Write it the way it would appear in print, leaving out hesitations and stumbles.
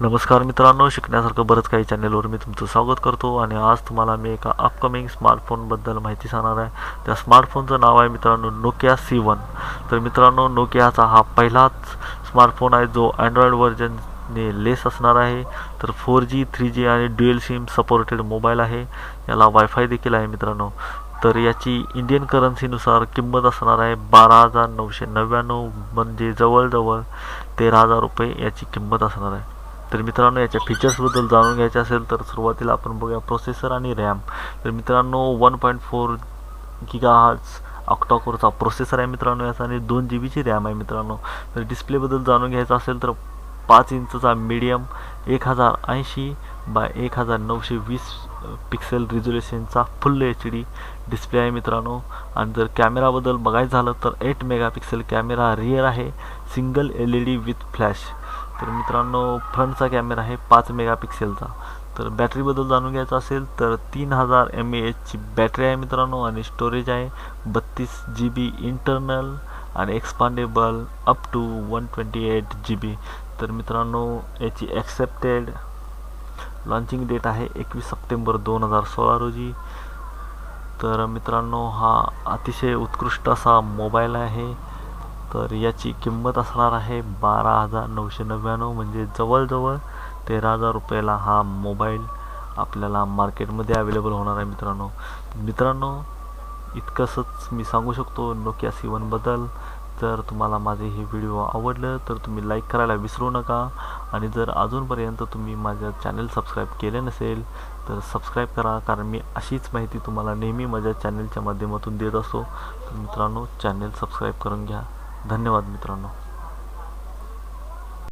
नमस्कार मित्रांनो, शिकण्यासारखं बरंच काही चॅनलवर मी तुमचं स्वागत करतो आणि आज तुम्हाला मी एका अपकमिंग स्मार्टफोनबद्दल माहिती सांगणार आहे. त्या स्मार्टफोनचं नाव आहे मित्रांनो नोकिया C1. तर मित्रांनो, नोकियाचा हा पहिलाच स्मार्टफोन आहे जो अँड्रॉइड व्हर्जनने लेस असणार आहे. तर 4G 3G आणि ड्युअल सिम सपोर्टेड मोबाईल आहे. याला वायफाय देखील आहे मित्रांनो. तर याची इंडियन करन्सीनुसार किंमत असणार आहे 12,999, म्हणजे जवळजवळ 13,000 रुपये याची किंमत असणार आहे. तर मित्रांनो, याच्या फीचर्सबद्दल जाणून घ्यायचे असेल तर सुरुवातीला आपण बघूया प्रोसेसर आणि रॅम. तर मित्रांनो, 1.4 GHz ऑक्टा कोरचा प्रोसेसर आहे मित्रांनो याचा, आणि 2 GB रॅम आहे मित्रांनो. तर डिस्प्लेबद्दल जाणून घ्यायचं असेल तर 5 इंचचा मीडियम 1080 बाय 1920 पिक्सेल रिझोल्युशनचा फुल HD डिस्प्ले आहे मित्रांनो. आणि जर कॅमेराबद्दल बघायचं झालं तर 8 मेगापिक्सेल कॅमेरा रिअर आहे, सिंगल LED विथ फ्लॅश. तर मित्रांनो, फ्रंटचा कॅमेरा आहे 5 मेगापिक्सेलचा. तर बॅटरीबद्दल जाणून घ्यायचं असेल तर 3000 mAhची बॅटरी आहे मित्रांनो, आणि स्टोरेज आहे 32 GB इंटरनल आणि एक्सपांडेबल अप टू 128 GB. तर मित्रांनो, याची ॲक्सेप्टेड लॉन्चिंग डेट आहे 21 सप्टेंबर 2016 रोजी. तर मित्रांनो, हा अतिशय उत्कृष्ट असा मोबाईल आहे. तर याची किंमत असणार आहे 12,999, म्हणजे जवळजवळ 13,000 रुपयाला हा मोबाईल आपल्याला मार्केटमध्ये अवेलेबल होणार आहे मित्रांनो. इतकंच मी सांगू शकतो नोकिया C1 बद्दल. जर तुम्हाला माझे हे व्हिडिओ आवडलं तर तुम्ही लाईक करायला विसरू नका, आणि जर अजूनपर्यंत तुम्ही माझं चॅनल सबस्क्राईब केले नसेल तर सबस्क्राईब करा, कारण मी अशीच माहिती तुम्हाला नेहमी माझ्या चॅनलच्या माध्यमातून देत असतो. तर मित्रांनो, चॅनल सबस्क्राईब करून घ्या. धन्यवाद मित्रांनो.